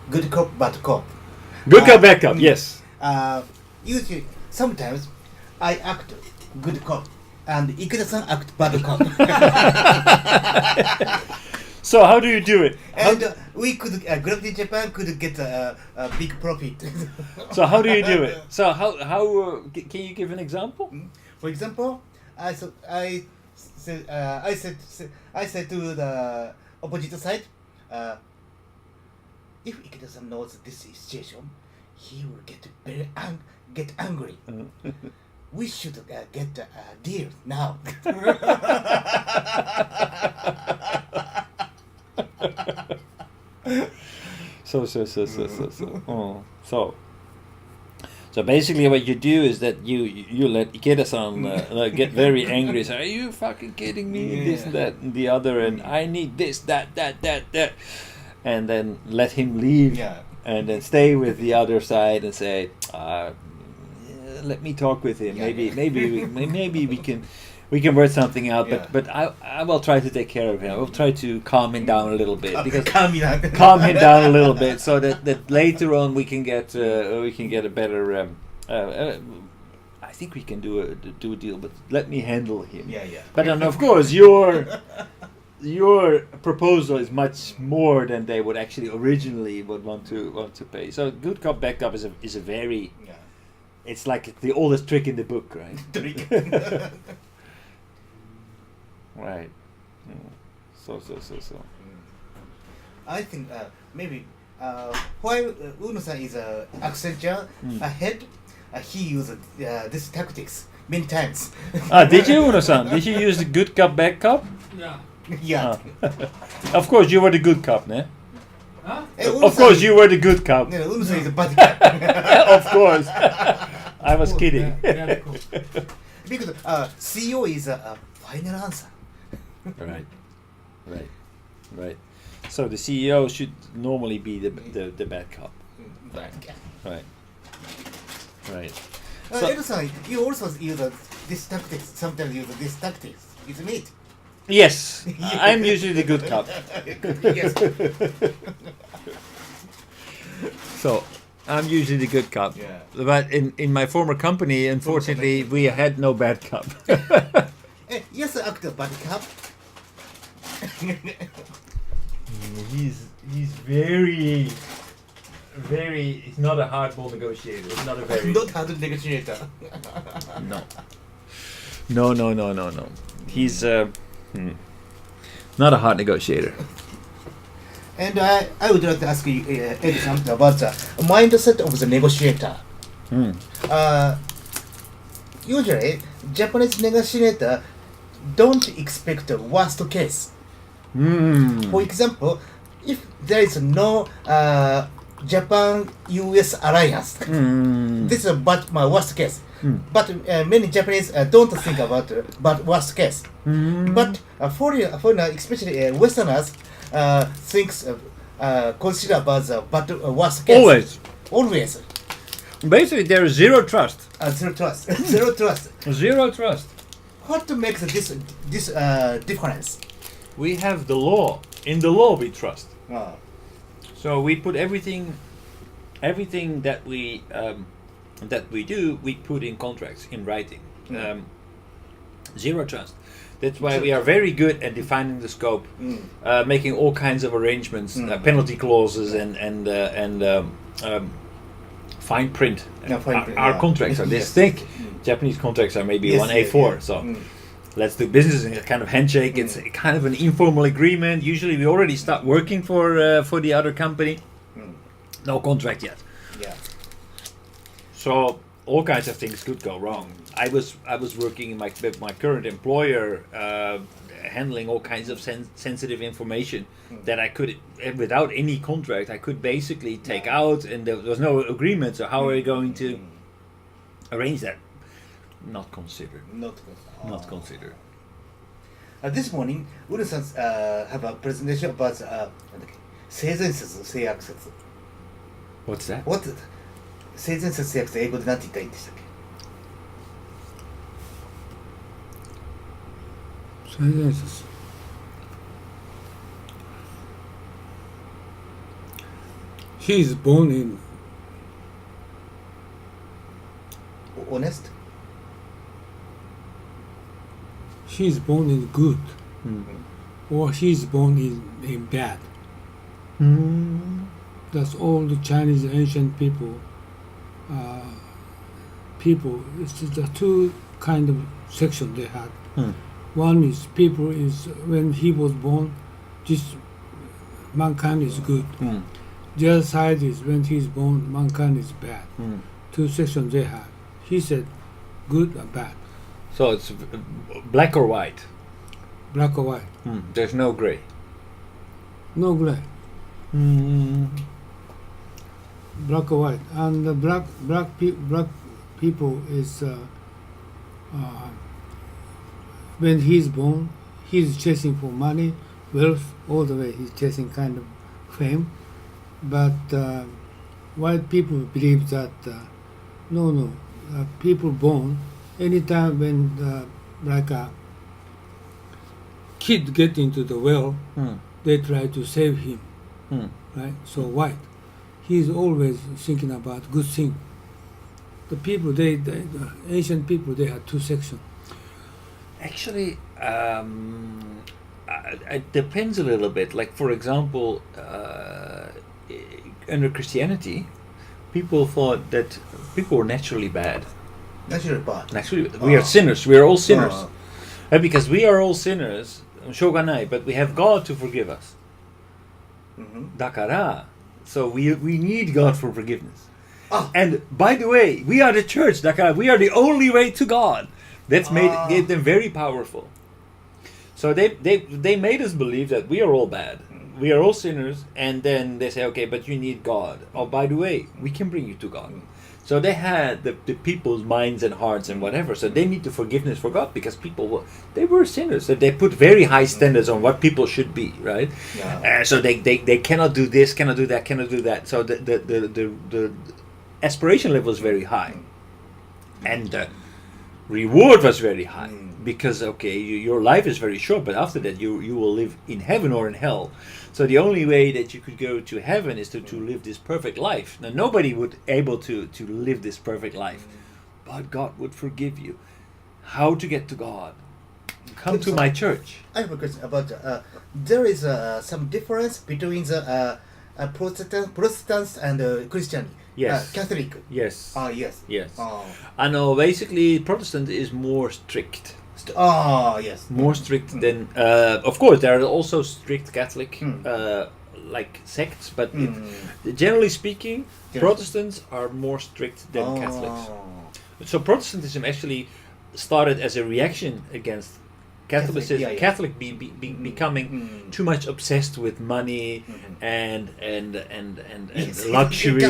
good cop, bad cop. Good cop, bad cop. Yes. Usually, sometimes I act good cop, and Ikeda-san act bad cop. So how do you do it? And we could, Gravity Japan could get a big profit. So how do you do it? So how can you give an example? For example, I said to the opposite side, if Ikeda-san knows this situation, he will get get angry. We should get a deal now. So basically, what you do is that you let Ikeda-san get very angry. Say, "Are you fucking kidding me?" Yeah. This, that, and the other, and I need this, that, and then let him leave, Yeah. and then stay with the other side and say, "Let me talk with him. Yeah. Maybe we can work something out." Yeah. But I will try to take care of him. I will try to calm him down a little bit because Calm him down a little bit, so that later on we can get a better. I think we can do a deal, but let me handle him. Yeah. But then of course your proposal is much more than they would actually originally would want to pay. So good cop, bad cop is a very it's like the oldest trick in the book, right? Right. So. I think maybe while Uno-san is Accenture ahead, he used these tactics many times. Did you, Uno-san? Did you use the good cop, bad cop? Yeah. Yeah. Of course, you were the good cop, ne? Huh? Of course, you were the good cop. No, Uno-san is a bad guy. Of course. I was kidding. Yeah, cool. Because CEO is a final answer. Right. So the CEO should normally be the bad cop. Bad guy. Right. Edo-san, you also use this tactics. Sometimes use this tactics, isn't it? Yes, I'm usually the good cop. Yes. So I'm usually the good cop. Yeah. But in my former company, unfortunately, we had no bad cop. Yes, actor bad cop. He's very. He's not a hardball negotiator. He's not a very. Not hard negotiator. No. He's not a hard negotiator. And I would like to ask you, Ed, something about the mindset of the negotiator. Usually, Japanese negotiator don't expect the worst case. For example, if there is no Japan-US alliance, this is my worst case. But many Japanese don't think about worst case. But foreigners, especially Westerners, consider about the worst case. Always. Basically, there is zero trust. Zero trust. Zero trust. Zero trust. What makes this difference? We have the law. In the law, we trust. Ah. So we put everything that we do, we put in contracts in writing. Zero trust. That's why we are very good at defining the scope, making all kinds of arrangements, penalty clauses, and fine print. Our contracts are this thick. Japanese contracts are maybe one A4. So let's do business in a kind of handshake. It's a kind of an informal agreement. Usually, we already start working for the other company. No contract yet. Yeah. So all kinds of things could go wrong. I was working with my current employer, handling all kinds of sensitive information that I could, without any contract, I could basically take out, and there was no agreement. So how are we going to arrange that? Not considered. Not considered. This morning, Uru-san have a presentation about 性善説性悪説。 What's that? What? 性善説性悪説英語で何て言ったらいいんでしたっけ？性善説。he is born in Honest? he is born in good, or he is born in bad. That's all the Chinese ancient people. It's the two kind of section they had. One is people is when he was born, this mankind is good. The other side is when he is born, mankind is bad. Two sections they have. He said good and bad. So it's black or white? Black or white. There's no gray. No gray. Black or white. And the black people is when he's born, he's chasing for money, wealth, all the way. He's chasing kind of fame. But white people believe that people born anytime when like a kid get into the well, they try to save him, right? So white, he's always thinking about good thing. The people, the Asian people, they had two sections. Actually, it depends a little bit. Like, for example, under Christianity, people thought that people were naturally bad. Naturally bad. Naturally, we are sinners. We are all sinners. Because we are all sinners, しょうがない, but we have God to forgive us. だから, so we need God for forgiveness. And by the way, we are the church. だから, we are the only way to God. That's gave them very powerful. So they made us believe that we are all bad. We are all sinners, and then they say, okay, but you need God. Oh, by the way, we can bring you to God. So they had the people's minds and hearts and whatever. So they need the forgiveness for God because they were sinners. So they put very high standards on what people should be, right? Yeah. So they cannot do this, cannot do that, cannot do that. So the aspiration level was very high, and the reward was very high because your life is very short, but after that you will live in heaven or in hell. So the only way that you could go to heaven is to live this perfect life. Now nobody would able to live this perfect life, but God would forgive you. How to get to God? Come to my church. I have a question about there is some difference between the Protestants and Christian. Yes. Catholic. Yes. Yes. Yes. I know. Basically, Protestant is more strict. Yes. More strict than. Of course, there are also strict Catholic like sects, but generally speaking, Protestants are more strict than Catholics. So Protestantism actually started as a reaction against Catholicism. Catholic becoming too much obsessed with money and luxury.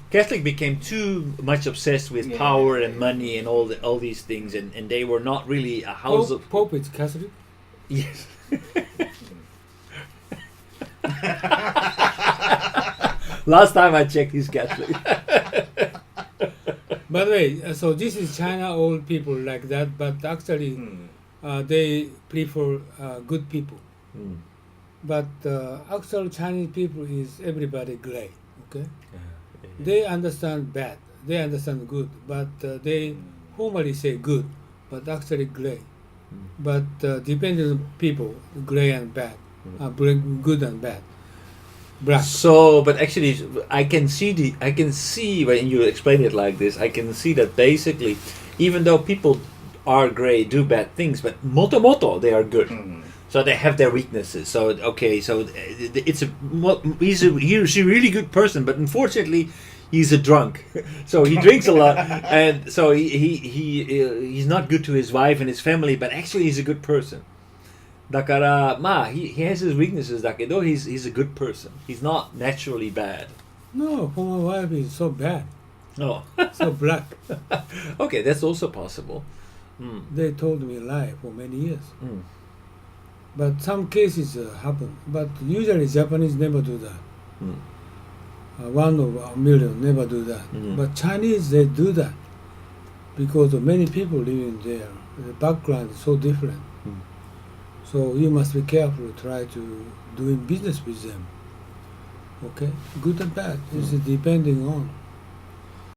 Catholic became too much obsessed with power and money and all these things, and they were not really a house of Pope is Catholic. Yes. Last time I checked, he's Catholic. By the way, so this is China, old people like that, but actually they prefer good people. But actual Chinese people is everybody gray, okay? They understand bad, they understand good, but they formally say good, but actually gray. But depending on people, gray and bad, good and bad. Black. So, but actually, I can see when you explain it like this, I can see that basically, even though people are gray, do bad things, but moto they are good. So they have their weaknesses. So he's a really good person, but unfortunately, he's a drunk. So he drinks a lot, and so he's not good to his wife and his family, but actually he's a good person. だから、he has his weaknesses だけど he's a good person. He's not naturally bad. No, for my wife is so bad. Oh. So black. Okay, that's also possible. They told me a lie for many years. But some cases happen. But usually Japanese never do that. 1 over a million never do that. But Chinese, they do that. Because many people living there, the background is so different. So you must be careful. Try to doing business with them. Okay, good and bad. This is depending on.